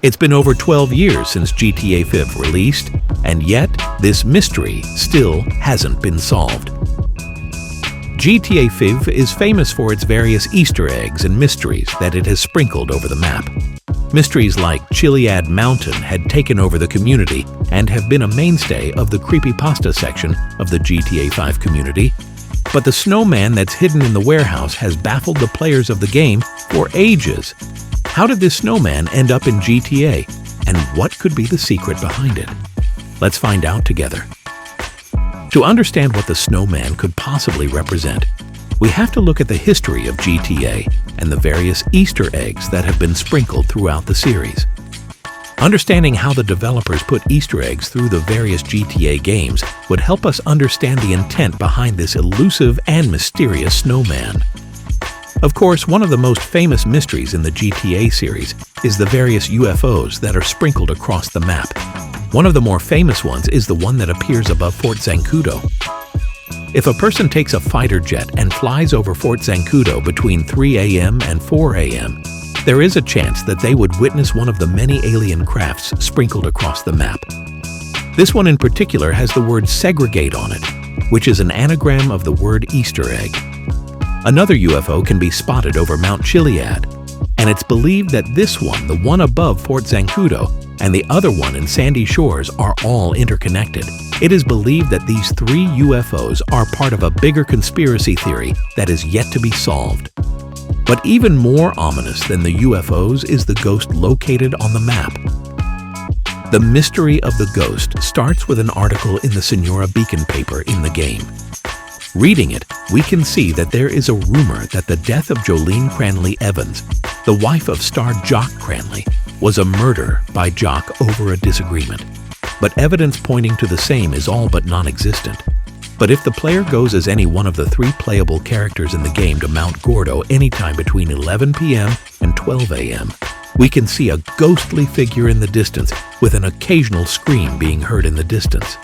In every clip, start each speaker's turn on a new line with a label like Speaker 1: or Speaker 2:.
Speaker 1: It's been over 12 years since GTA 5 released, and yet this mystery still hasn't been solved. GTA 5 is famous for its various Easter eggs and mysteries that it has sprinkled over the map. Mysteries like Chilliad Mountain had taken over the community and have been a mainstay of the creepypasta section of the GTA 5 community. But the snowman that's hidden in the warehouse has baffled the players of the game for ages. How did this snowman end up in GTA, and what could be the secret behind it? Let's find out together. To understand what the snowman could possibly represent, we have to look at the history of GTA and the various Easter eggs that have been sprinkled throughout the series. Understanding how the developers put Easter eggs through the various GTA games would help us understand the intent behind this elusive and mysterious snowman. Of course, one of the most famous mysteries in the GTA series is the various UFOs that are sprinkled across the map. One of the more famous ones is the one that appears above Fort Zancudo. If a person takes a fighter jet and flies over Fort Zancudo between 3 a.m. and 4 a.m., there is a chance that they would witness one of the many alien crafts sprinkled across the map. This one in particular has the word segregate on it, which is an anagram of the word Easter egg. Another UFO can be spotted over Mount Chilliad, and it's believed that this one, the one above Fort Zancudo, and the other one in Sandy Shores are all interconnected. It is believed that these three UFOs are part of a bigger conspiracy theory that is yet to be solved. But even more ominous than the UFOs is the ghost located on the map. The mystery of the ghost starts with an article in the Senora Beacon paper in the game. Reading it, we can see that there is a rumor that the death of Jolene Cranley Evans, the wife of star Jock Cranley, was a murder by Jock over a disagreement. But evidence pointing to the same is all but non-existent. But if the player goes as any one of the three playable characters in the game to Mount Gordo anytime between 11 p.m. and 12 a.m., we can see a ghostly figure in the distance with an occasional scream being heard in the distance.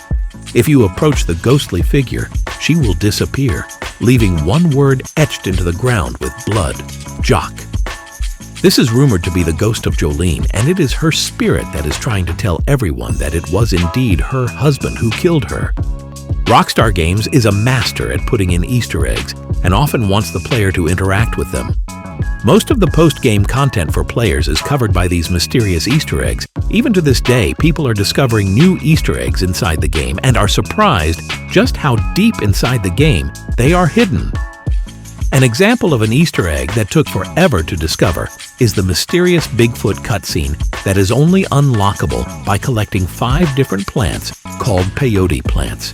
Speaker 1: If you approach the ghostly figure, she will disappear, leaving one word etched into the ground with blood: Jock. This is rumored to be the ghost of Jolene, and it is her spirit that is trying to tell everyone that it was indeed her husband who killed her. Rockstar Games is a master at putting in Easter eggs and often wants the player to interact with them. Most of the post-game content for players is covered by these mysterious Easter eggs. Even to this day, people are discovering new Easter eggs inside the game and are surprised just how deep inside the game they are hidden. An example of an Easter egg that took forever to discover is the mysterious Bigfoot cutscene that is only unlockable by collecting 5 different plants called peyote plants.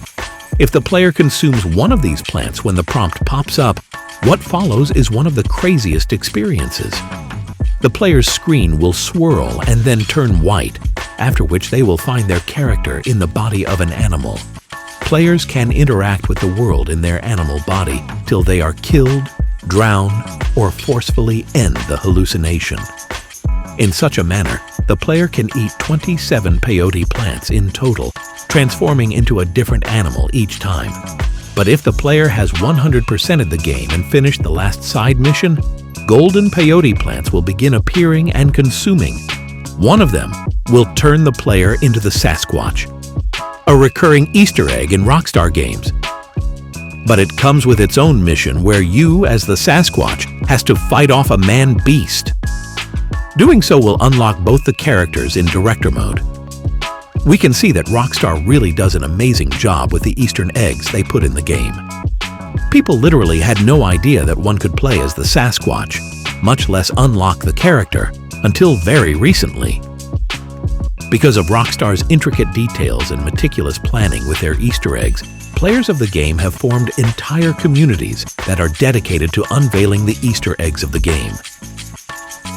Speaker 1: If the player consumes one of these plants when the prompt pops up, what follows is one of the craziest experiences. The player's screen will swirl and then turn white, after which they will find their character in the body of an animal. Players can interact with the world in their animal body till they are killed, drowned, or forcefully end the hallucination. In such a manner, the player can eat 27 peyote plants in total, transforming into a different animal each time. But if the player has 100%ed the game and finished the last side mission, golden peyote plants will begin appearing and consuming. One of them will turn the player into the Sasquatch, a recurring Easter egg in Rockstar Games. But it comes with its own mission where you, as the Sasquatch, has to fight off a man-beast. Doing so will unlock both the characters in Director Mode. We can see that Rockstar really does an amazing job with the Easter eggs they put in the game. People literally had no idea that one could play as the Sasquatch, much less unlock the character, until very recently. Because of Rockstar's intricate details and meticulous planning with their Easter eggs, players of the game have formed entire communities that are dedicated to unveiling the Easter eggs of the game.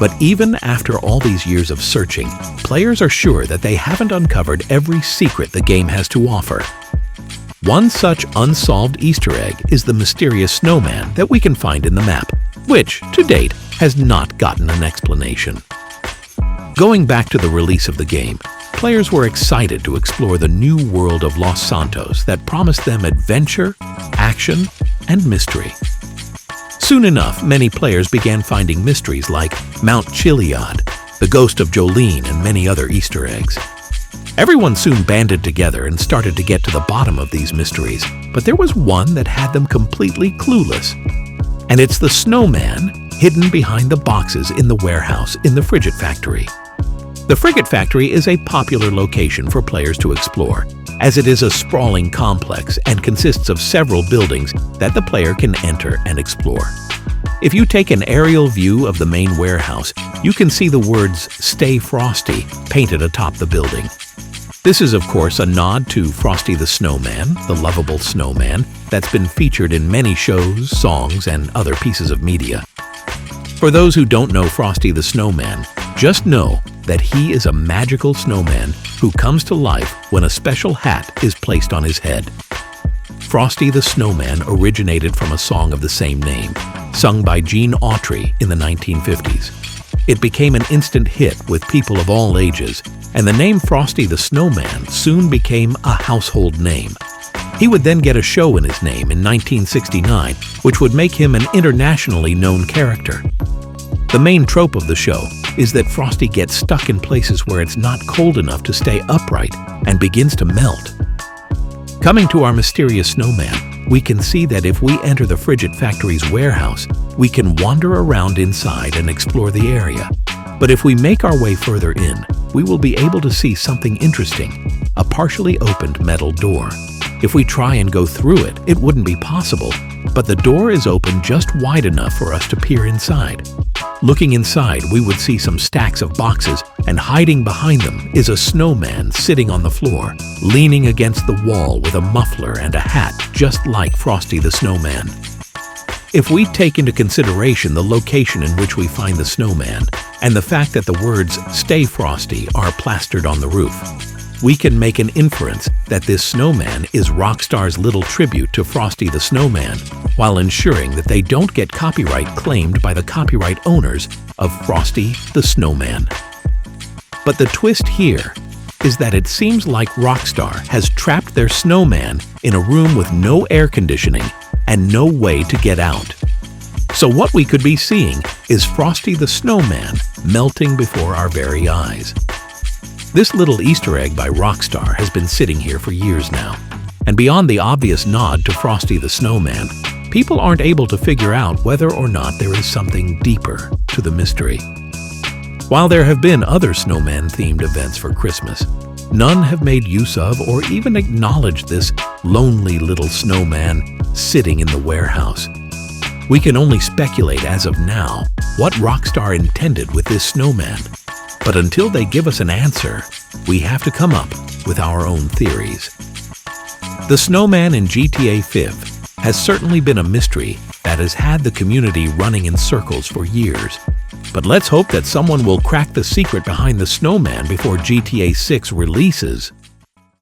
Speaker 1: But even after all these years of searching, players are sure that they haven't uncovered every secret the game has to offer. One such unsolved Easter egg is the mysterious snowman that we can find in the map, which, to date, has not gotten an explanation. Going back to the release of the game, players were excited to explore the new world of Los Santos that promised them adventure, action, and mystery. Soon enough, many players began finding mysteries like Mount Chilliad, the ghost of Jolene, and many other Easter eggs. Everyone soon banded together and started to get to the bottom of these mysteries, but there was one that had them completely clueless. And it's the snowman hidden behind the boxes in the warehouse in the Frigate Factory. The Frigate Factory is a popular location for players to explore, as it is a sprawling complex and consists of several buildings that the player can enter and explore. If you take an aerial view of the main warehouse, you can see the words "Stay Frosty" painted atop the building. This is, of course, a nod to Frosty the Snowman, the lovable snowman that's been featured in many shows, songs, and other pieces of media. For those who don't know Frosty the Snowman, just know that he is a magical snowman who comes to life when a special hat is placed on his head. Frosty the Snowman originated from a song of the same name, sung by Gene Autry in the 1950s. It became an instant hit with people of all ages, and the name Frosty the Snowman soon became a household name. He would then get a show in his name in 1969, which would make him an internationally known character. The main trope of the show is that Frosty gets stuck in places where it's not cold enough to stay upright and begins to melt. Coming to our mysterious snowman, we can see that if we enter the Frigate Factory's warehouse, we can wander around inside and explore the area. But if we make our way further in, we will be able to see something interesting, a partially opened metal door. If we try and go through it, it wouldn't be possible, but the door is open just wide enough for us to peer inside. Looking inside, we would see some stacks of boxes, and hiding behind them is a snowman sitting on the floor, leaning against the wall with a muffler and a hat just like Frosty the Snowman. If we take into consideration the location in which we find the snowman and the fact that the words "Stay Frosty" are plastered on the roof, we can make an inference that this snowman is Rockstar's little tribute to Frosty the Snowman, while ensuring that they don't get copyright claimed by the copyright owners of Frosty the Snowman. But the twist here is that it seems like Rockstar has trapped their snowman in a room with no air conditioning and no way to get out. So what we could be seeing is Frosty the Snowman melting before our very eyes. This little Easter egg by Rockstar has been sitting here for years now, and beyond the obvious nod to Frosty the Snowman, people aren't able to figure out whether or not there is something deeper to the mystery. While there have been other snowman-themed events for Christmas, none have made use of or even acknowledged this lonely little snowman sitting in the warehouse. We can only speculate as of now what Rockstar intended with this snowman. But until they give us an answer, we have to come up with our own theories. The snowman in GTA 5 has certainly been a mystery that has had the community running in circles for years. But let's hope that someone will crack the secret behind the snowman before GTA 6 releases.